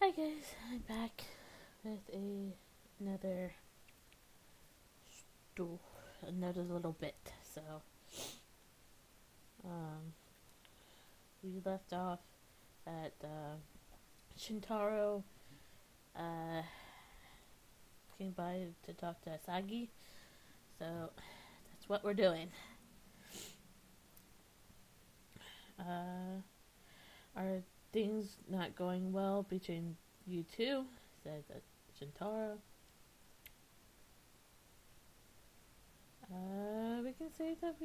Hi guys, I'm back with another stool, another little bit. So, um, we left off at Shintaro uh, came by to talk to Asagi. So that's what we're doing. Are things not going well between you two? Said Shintaro. We can say that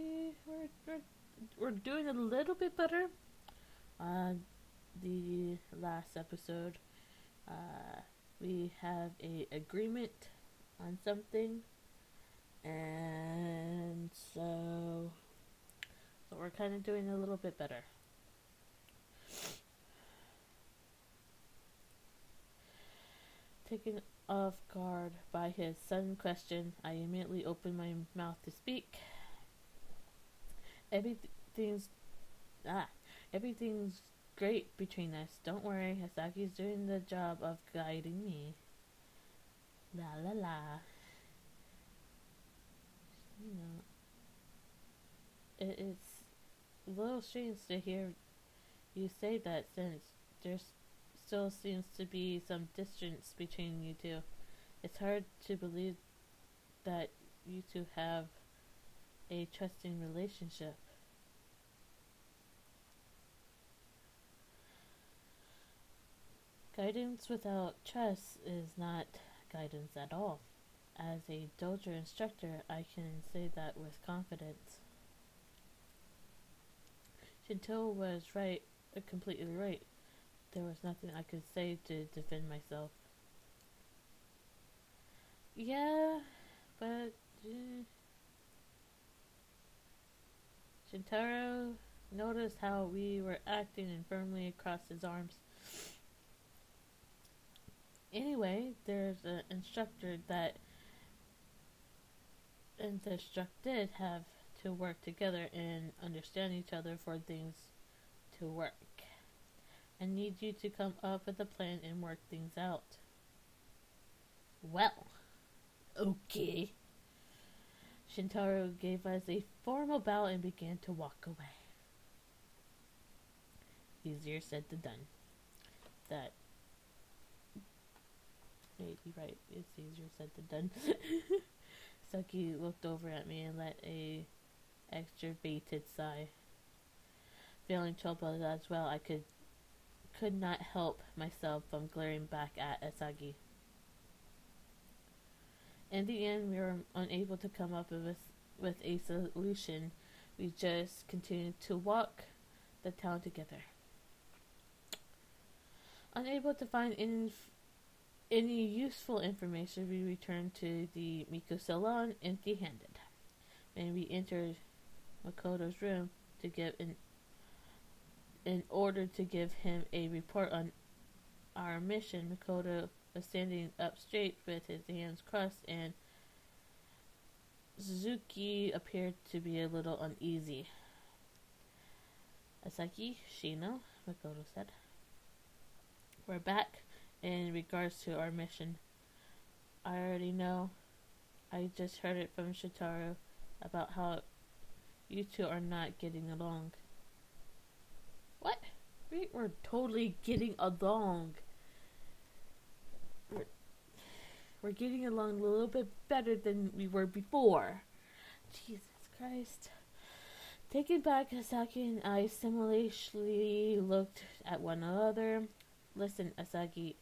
we're doing a little bit better. The last episode, we have a agreement on something, and so we're kind of doing a little bit better. Taken off guard by his sudden question, I immediately opened my mouth to speak. Everything's everything's great between us. Don't worry, Asagi's doing the job of guiding me. La la la. You know, it's a little strange to hear you say that, since there still seems to be some distance between you two. It's hard to believe that you two have a trusting relationship. Guidance without trust is not guidance at all. As a dojo instructor, I can say that with confidence. Shinto was right, completely right. There was nothing I could say to defend myself. Yeah, but Shintaro noticed how we were acting and firmly across his arms. Anyway, there's an instructor that and the instructed have to work together and understand each other for things to work. I need you to come up with a plan and work things out. Well, okay. Shintaro gave us a formal bow and began to walk away. Easier said than done. That may be right. It's easier said than done. Saki looked over at me and let a extra-baited sigh. Feeling troubled as well, I could not help myself from glaring back at Asagi. In the end, we were unable to come up with a solution. We just continued to walk the town together. Unable to find any useful information, we returned to the Miko salon empty-handed. When we entered Makoto's room to give in order to give him a report on our mission, Makoto was standing up straight with his hands crossed, and Suzuki appeared to be a little uneasy. Asaki, Shino, Makoto said. We're back. In regards to our mission, I already know. I just heard it from Shintaro about how you two are not getting along. What? We were totally getting along. We're getting along a little bit better than we were before. Jesus Christ. Taken back, Asaki and I simultaneously looked at one another. Listen, Asagi.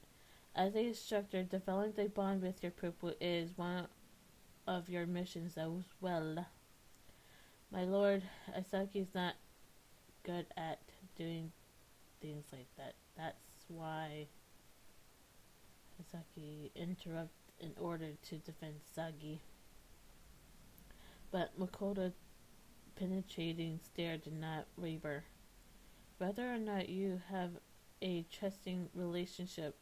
As an instructor, developing a bond with your pupil is one of your missions as well. My lord, Asaki is not good at doing things like that. That's why Asaki interrupted in order to defend Sagi. But Makoto's penetrating stare did not waver. Whether or not you have a trusting relationship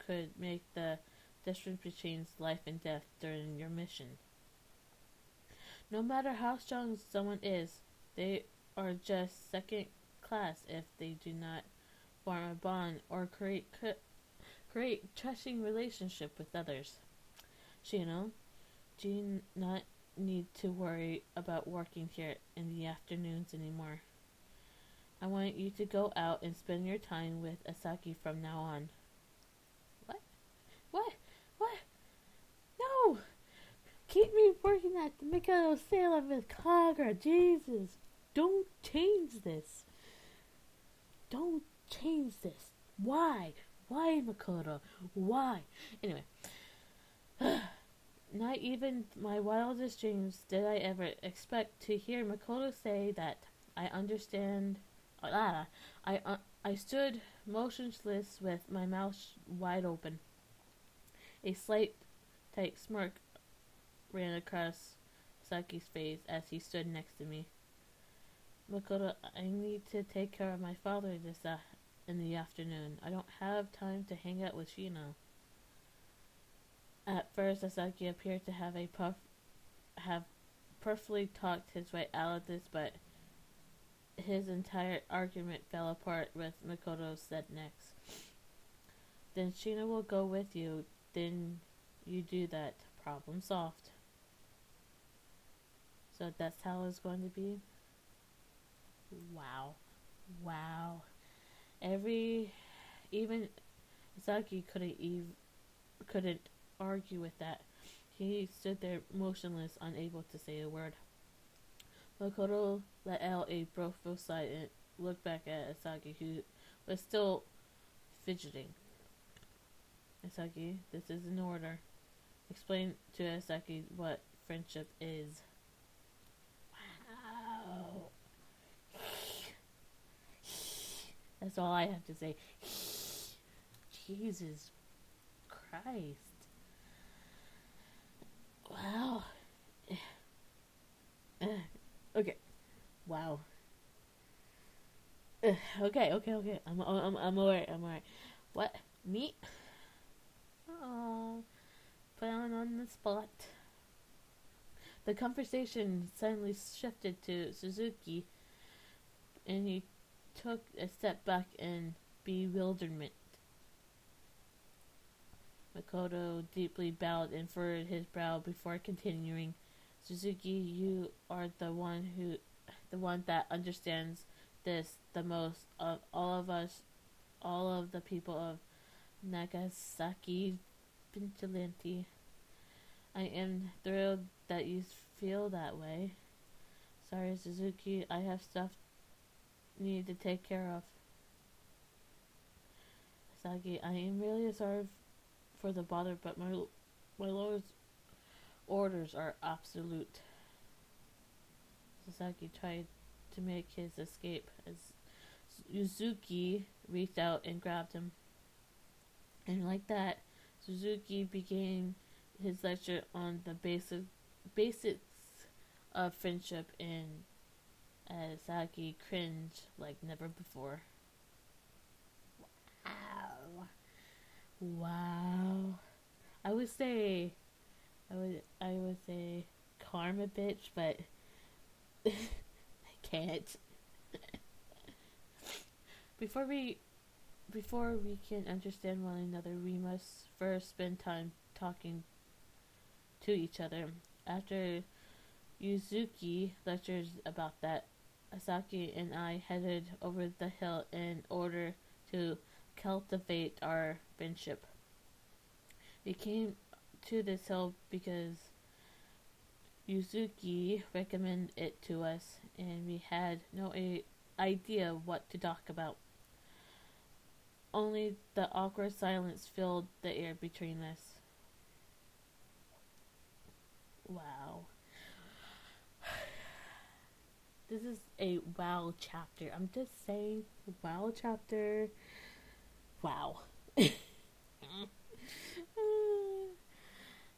could make the difference between life and death during your mission. No matter how strong someone is, they are just second class if they do not form a bond or create great, trusting relationship with others. Shino, do you not need to worry about working here in the afternoons anymore? I want you to go out and spend your time with Asaki from now on. What? What? What? No! Keep me working at the Mikado Salem with Kagra. Jesus. Don't change this. Don't change this. Why? Why, Makoto? Why? Anyway. Not even my wildest dreams did I ever expect to hear Makoto say that. I understand. I stood motionless with my mouth wide open. A slight, tight smirk ran across Saki's face as he stood next to me. Makoto, I need to take care of my father in the afternoon. I don't have time to hang out with Shino. At first, Asaki appeared to have perfectly talked his way out of this, but his entire argument fell apart with Makoto said next. Then Shino will go with you. Then you do that. Problem solved. So that's how it's going to be? Wow. Wow. Even Asaki couldn't argue with that. He stood there motionless, unable to say a word. Makoto let out a broken sigh and looked back at Asaki, who was still fidgeting. Asaki, this is in order. Explain to Asaki what friendship is. Wow. That's all I have to say. Jesus Christ. Wow. Okay. Wow. Okay. I'm alright. What? Me? Oh. Put on the spot. The conversation suddenly shifted to Suzuki, and he took a step back in bewilderment. Makoto deeply bowed and furrowed his brow before continuing. Suzuki, you are the one that understands this the most of all of us, all of the people of Nagasaki Vigilante. I am thrilled that you feel that way. Sorry, Suzuki, I have stuff need to take care of. Saki, I am really sorry for the bother, but my lord's orders are absolute. Sasaki tried to make his escape as Suzuki reached out and grabbed him. And like that, Suzuki began his lecture on the basics of friendship, and Saki cringed like never before. Wow. I would say karma bitch, but I can't. Before we can understand one another, we must first spend time talking to each other. After Yuzuki lectures about that, Asaki and I headed over the hill in order to cultivate our friendship. We came to this hill because Yuzuki recommended it to us, and we had no idea what to talk about. Only the awkward silence filled the air between us. Wow. This is a wow chapter. I'm just saying, wow chapter. Wow.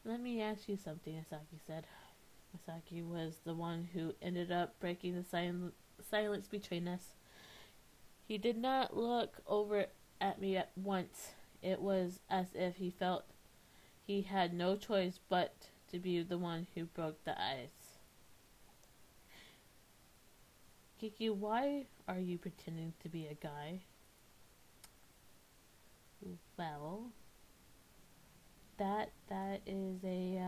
Let me ask you something, Asaki said. Asaki was the one who ended up breaking the silence between us. He did not look over at me at once. It was as if he felt he had no choice but to be the one who broke the ice. Kiki, why are you pretending to be a guy? Well, that is a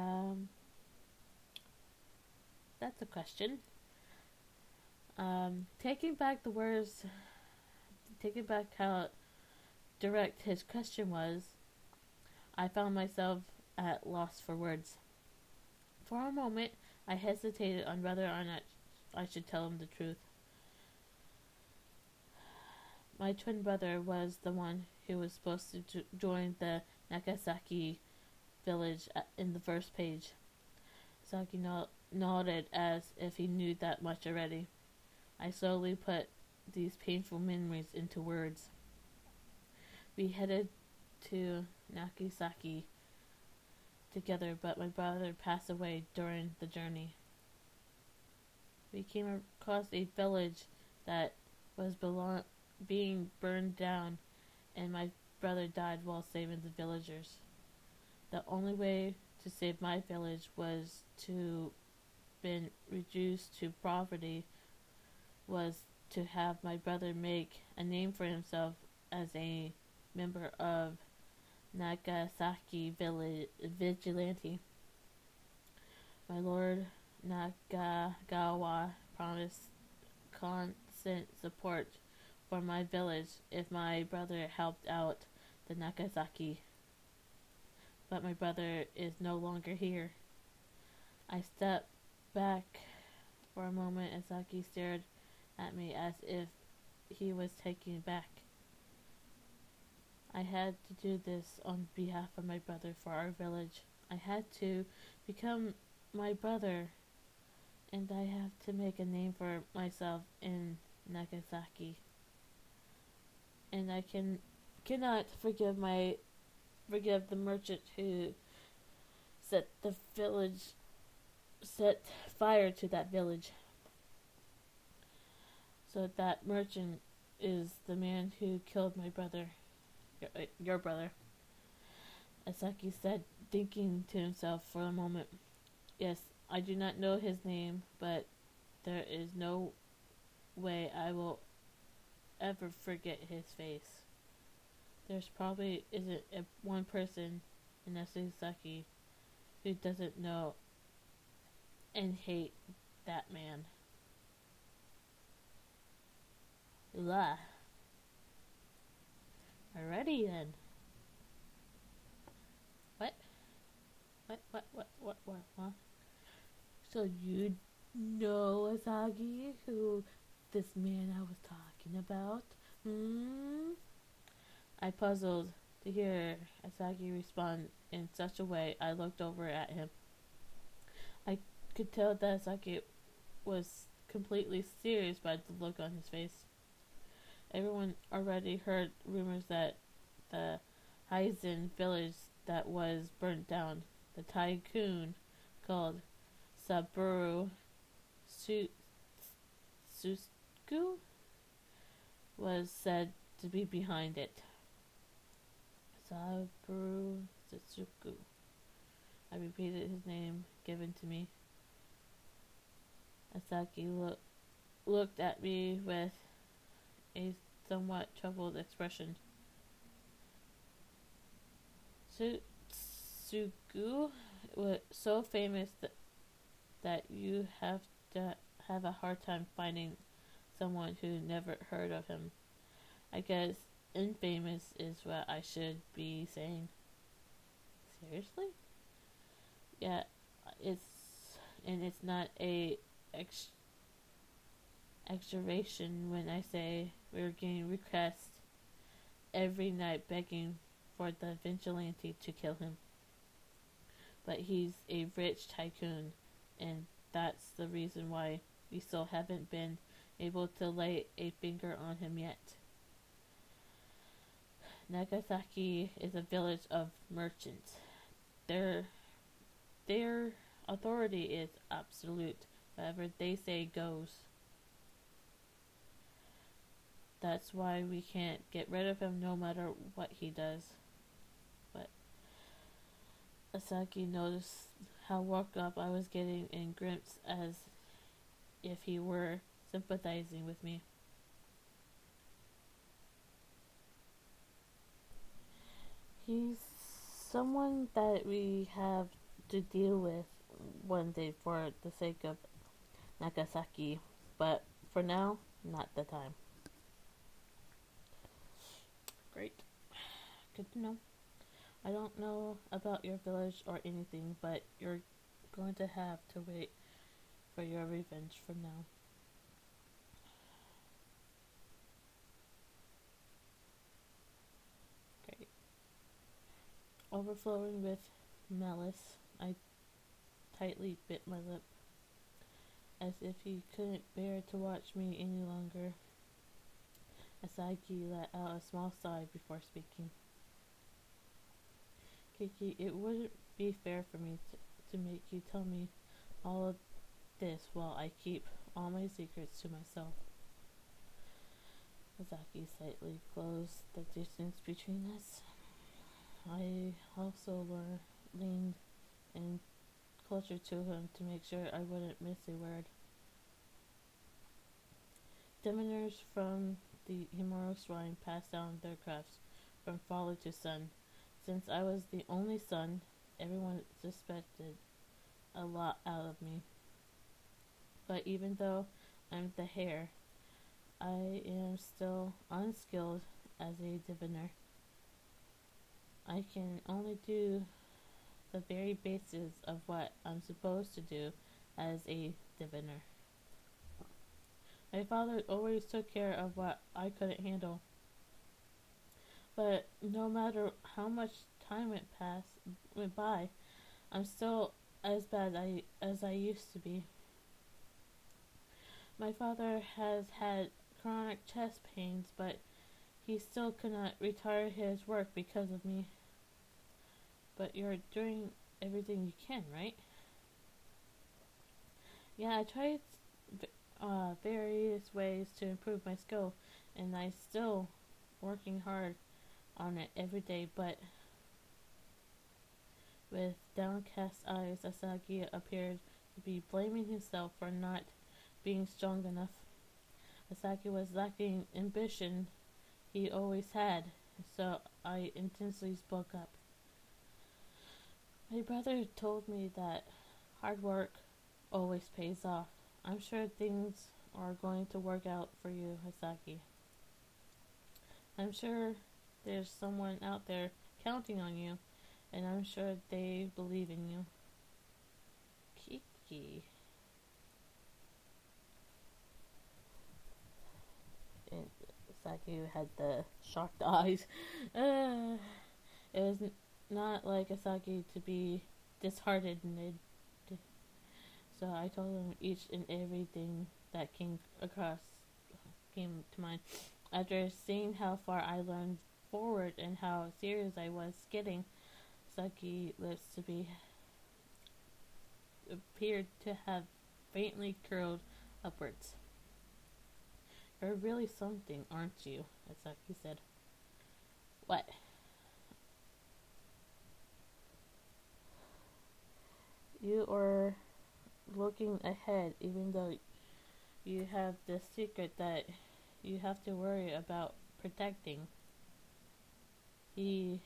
that's a question. Taking back the words, taking back how direct his question was, I found myself at loss for words. For a moment, I hesitated on whether or not I should tell him the truth. My twin brother was the one who was supposed to join the Nagasaki village in the first page. Saki nodded as if he knew that much already. I slowly put these painful memories into words. We headed to Nagasaki together, but my brother passed away during the journey. We came across a village that was being burned down, and my brother died while saving the villagers. The only way to save my village was to been reduced to poverty, was to have my brother make a name for himself as a member of Nagasaki vigilante. My lord Nakagawa promised constant support for my village if my brother helped out the Nagasaki. But my brother is no longer here. I stepped back for a moment and Saki stared at me as if he was taken back. I had to do this on behalf of my brother for our village. I had to become my brother, and I have to make a name for myself in Nagasaki. And I cannot forgive the merchant who set fire to that village. So that merchant is the man who killed my brother, your brother. Asaki said, thinking to himself for a moment. Yes, I do not know his name, but there is no way I will ever forget his face. There's probably isn't one person in Nagasaki who doesn't know and hate that man. Blah. Alrighty then. What? What? So you know Asagi, who this man I was talking about? I puzzled to hear Asagi respond in such a way. I looked over at him. I could tell that Asagi was completely serious by the look on his face. Everyone already heard rumors that the Heizen village that was burnt down, the tycoon called Saburo Susku, was said to be behind it. Saburo Susku. I repeated his name given to me. Asaki looked at me with a somewhat troubled expression. Sugu was so famous that you have to have a hard time finding someone who never heard of him. I guess infamous is what I should be saying. Seriously? Yeah, it's not a exaggeration when I say we're getting requests every night begging for the vigilante to kill him. But he's a rich tycoon, and that's the reason why we still haven't been able to lay a finger on him yet. Nagasaki is a village of merchants. Their authority is absolute. Whatever they say goes. That's why we can't get rid of him no matter what he does. But Asaki noticed how worked up I was getting and grimaced as if he were sympathizing with me. He's someone that we have to deal with one day for the sake of Nagasaki, but for now, not the time. Great. Good to know. I don't know about your village or anything, but you're going to have to wait for your revenge from now. Great. Overflowing with malice, I tightly bit my lip, as if he couldn't bear to watch me any longer. Asagi let out a small sigh before speaking. Kiki, it wouldn't be fair for me to make you tell me all of this while I keep all my secrets to myself. Asagi slightly closed the distance between us. I also leaned in closer to him to make sure I wouldn't miss a word. Diviners from the Himuro Shrine passed down their crafts from father to son. Since I was the only son, everyone suspected a lot out of me. But even though I'm the heir, I am still unskilled as a diviner. I can only do the very basis of what I'm supposed to do as a diviner. My father always took care of what I couldn't handle. But no matter how much time went by, I'm still as bad as I used to be. My father has had chronic chest pains, but he still could not retire his work because of me. But you're doing everything you can, right? Yeah, I tried various ways to improve my skill, and I'm still working hard on it every day, but with downcast eyes, Asagi appeared to be blaming himself for not being strong enough. Asagi was lacking ambition he always had, so I intensely spoke up. My brother told me that hard work always pays off. I'm sure things are going to work out for you, Asagi. I'm sure there's someone out there counting on you, and I'm sure they believe in you. Kiki. And Asagi had the shocked eyes. It was not like Asagi to be disheartened. So I told him each and everything that came to mind. After seeing how far I learned forward and how serious I was getting, Saki's lips appeared to have faintly curled upwards. You're really something, aren't you? Asaki said. What? You are looking ahead, even though you have this secret that you have to worry about protecting. The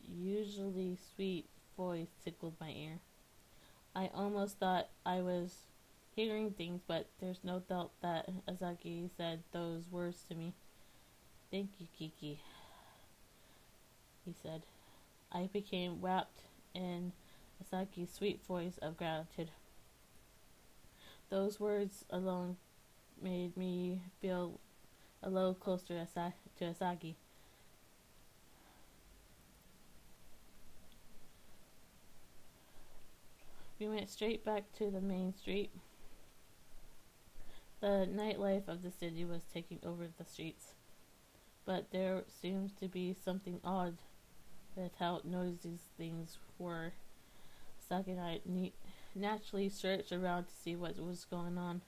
unusually sweet voice tickled my ear. I almost thought I was hearing things, but there's no doubt that Asagi said those words to me. Thank you, Kiki, he said. I became wrapped in Asagi's sweet voice of gratitude. Those words alone made me feel a little closer to Asagi. We went straight back to the main street. The nightlife of the city was taking over the streets, but there seems to be something odd with how noisy things were. Asagi and I naturally searched around to see what was going on,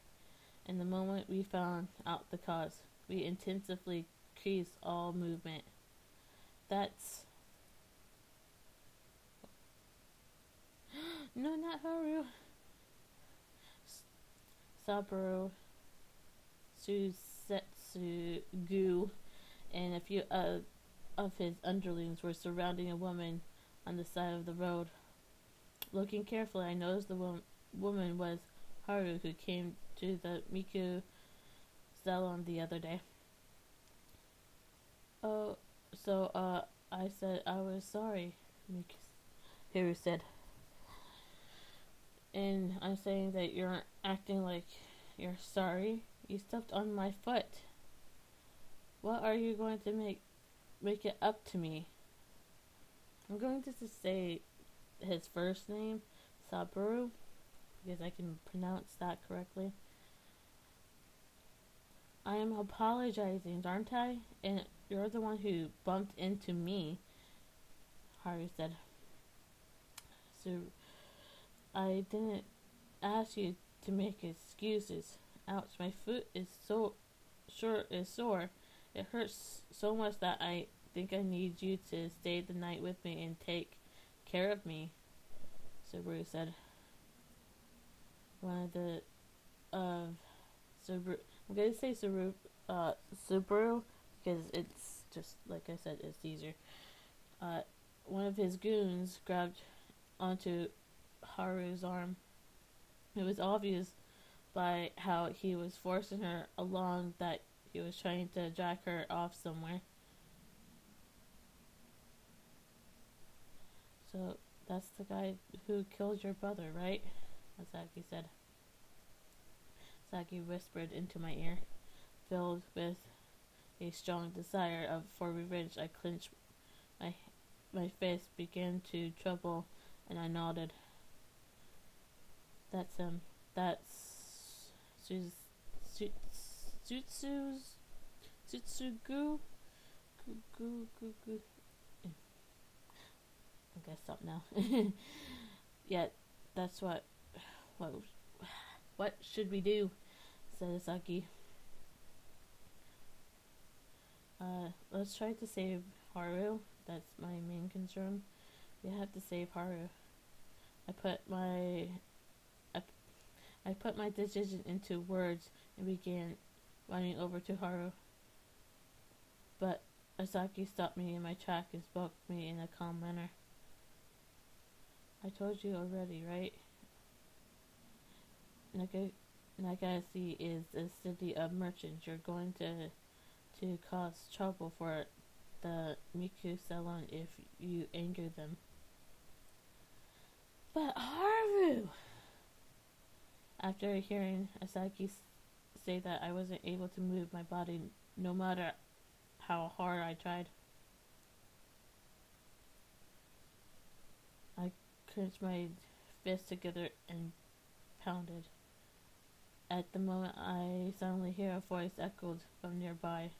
and the moment we found out the cause, we intensively increased all movement. That's... No, not Haru. Saburo, Suzetsugu, and a few of his underlings were surrounding a woman on the side of the road. Looking carefully, I noticed the woman was Haru, who came to the Miku salon the other day. Oh, so, I said I was sorry, Haru said. And I'm saying that you're acting like you're sorry. You stepped on my foot. What are you going to make it up to me? I'm going to just say his first name, Saburo, because I can pronounce that correctly. I am apologizing, aren't I? And you're the one who bumped into me, Haru said. So I didn't ask you to make excuses. Ouch, my foot is sore. It hurts so much that I think I need you to stay the night with me and take care of me, Subaru said. One of the Subaru, I'm gonna say Subaru because it's just like I said, it's easier. One of his goons grabbed onto Haru's arm. It was obvious by how he was forcing her along that he was trying to drag her off somewhere. So that's the guy who killed your brother, right? Asaki said. Saki whispered into my ear. Filled with a strong desire for revenge, I clenched my face began to tremble, and I nodded. That's him. That's Tsutsugu. I guess stop now. Yeah, that's what should we do? Said Asaki. Let's try to save Haru. That's my main concern. We have to save Haru. I put my decision into words and began running over to Haru. But Asaki stopped me in my track and spoke to me in a calm manner. I told you already, right? Nagase is a city of merchants. You're going to cause trouble for the Miku salon if you anger them. But Haru! After hearing Asaki say that, I wasn't able to move my body no matter how hard I tried. I clenched my fists together and pounded. At the moment, I suddenly hear a voice echoed from nearby.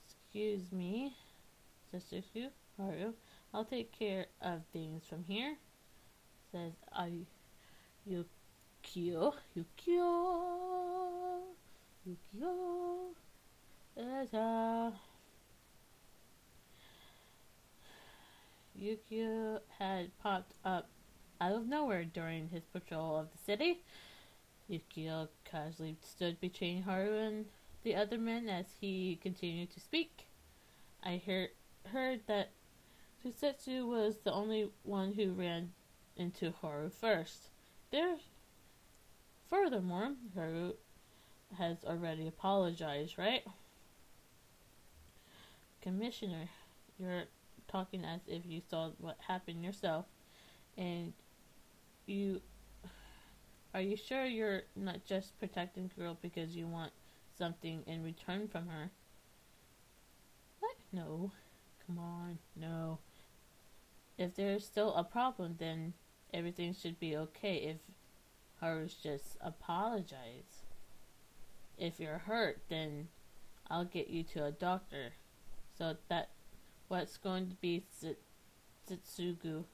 Excuse me, Sister Haru. I'll take care of things from here, says Yukio. Yukio had popped up out of nowhere during his patrol of the city. Yukio casually stood between Haru and the other men as he continued to speak. I heard that Tsusetsu was the only one who ran into Haru first. Furthermore, Haru has already apologized, right? Commissioner, you're talking as if you saw what happened yourself, and are you sure you're not just protecting the girl because you want something in return from her? What? No. Come on, no. If there's still a problem, then everything should be okay if Haru's just apologize. If you're hurt, then I'll get you to a doctor. So that what's going to be Tsutsugu.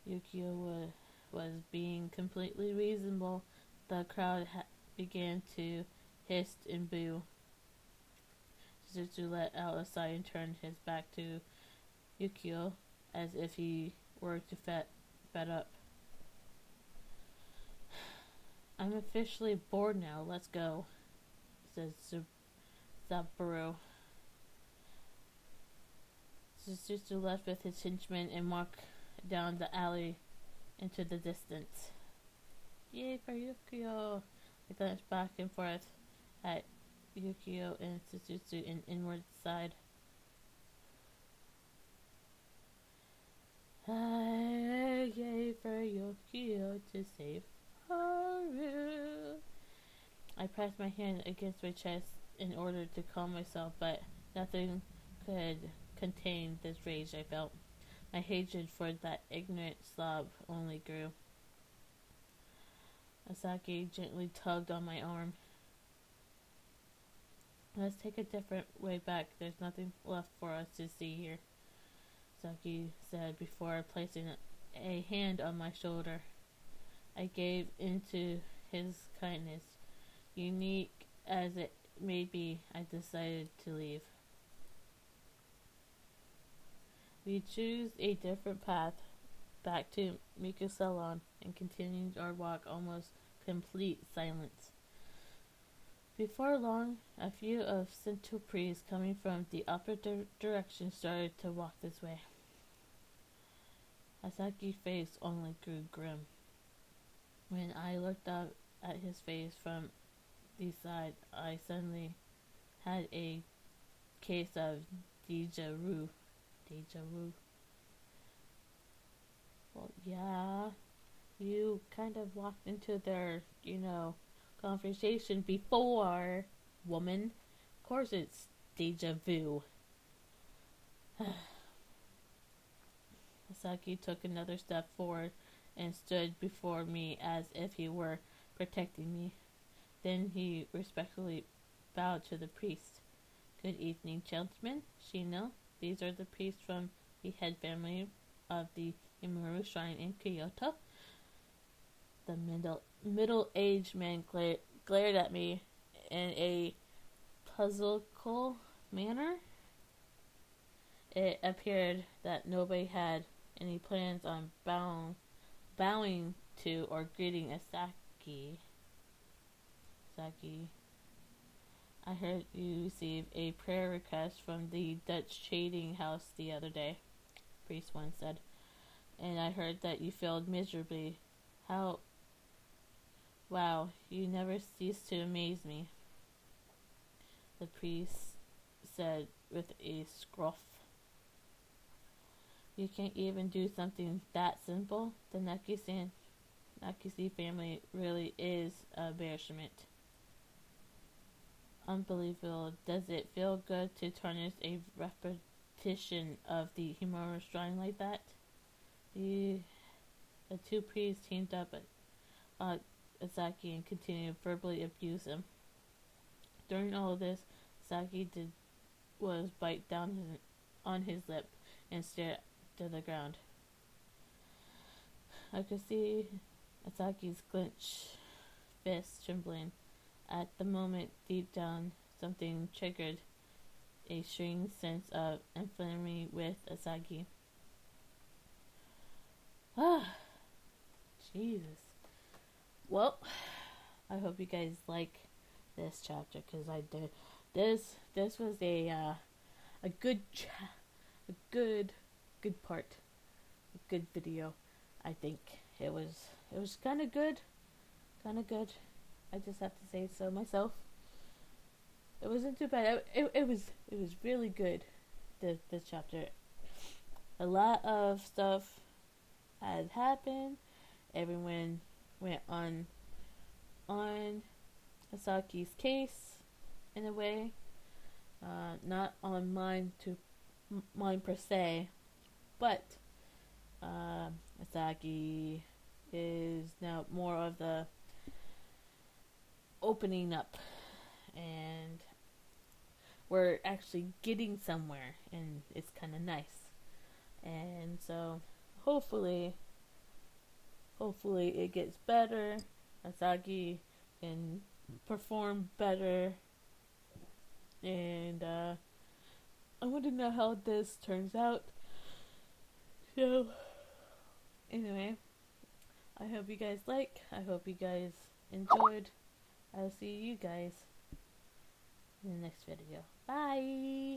Yukio was being completely reasonable. The crowd began to hiss and boo. Tsutsu let out a sigh and turned his back to Yukio as if he were fed up. I'm officially bored now. Let's go, said Saburo. Susu left with his henchmen and walked down the alley into the distance. Yay for Yukio! I glanced back and forth at Yukio and Susu in inward side. Yay for Yukio to save Haru. I pressed my hand against my chest in order to calm myself, but nothing could contain this rage I felt. My hatred for that ignorant slob only grew. Asaki gently tugged on my arm. Let's take a different way back. There's nothing left for us to see here, Asaki said before placing a hand on my shoulder. I gave into his kindness. Unique as it may be, I decided to leave. We chose a different path back to Miku's salon and continued our walk almost complete silence. Before long, a few of Shinto priests coming from the opposite direction started to walk this way. Asaki's face only grew grim. When I looked up at his face from the side, I suddenly had a case of deja vu. Deja vu. Well, yeah, you kind of walked into their, conversation before, woman. Of course it's deja vu. Asaki took another step forward and stood before me as if he were protecting me. Then he respectfully bowed to the priest. Good evening, gentlemen. Shino, these are the priests from the head family of the Imuru Shrine in Kyoto. The middle-aged man glared at me in a puzzled manner. It appeared that nobody had any plans on bowing to or greeting Asaki. I heard you receive a prayer request from the Dutch trading house the other day, priest one said, and I heard that you failed miserably. How? Wow, you never cease to amaze me, the priest said with a scruff. You can't even do something that simple? The Nakisi family really is a embarrassment. Unbelievable. Does it feel good to tarnish a repetition of the Himura Shrine like that? The two priests teamed up at Asaki and continued to verbally abuse him. During all of this, Asaki was bite down on his lip and stared to the ground. I could see Asaki's clenched fist trembling. At the moment, deep down, something triggered a strange sense of infamy with Asaki. Jesus. Well, I hope you guys like this chapter, because I did. This was a good part, a good video. I think it was kind of good. I just have to say so myself. It wasn't too bad. It was really good. This chapter. A lot of stuff had happened. Everyone went on Asaki's case in a way. Not on mine per se, but Asaki is now more of the opening up, and we're actually getting somewhere, and it's kind of nice. And so hopefully it gets better. Asaki can perform better, and I want to know how this turns out. So anyway, I hope you guys I hope you guys enjoyed. I'll see you guys in the next video. Bye!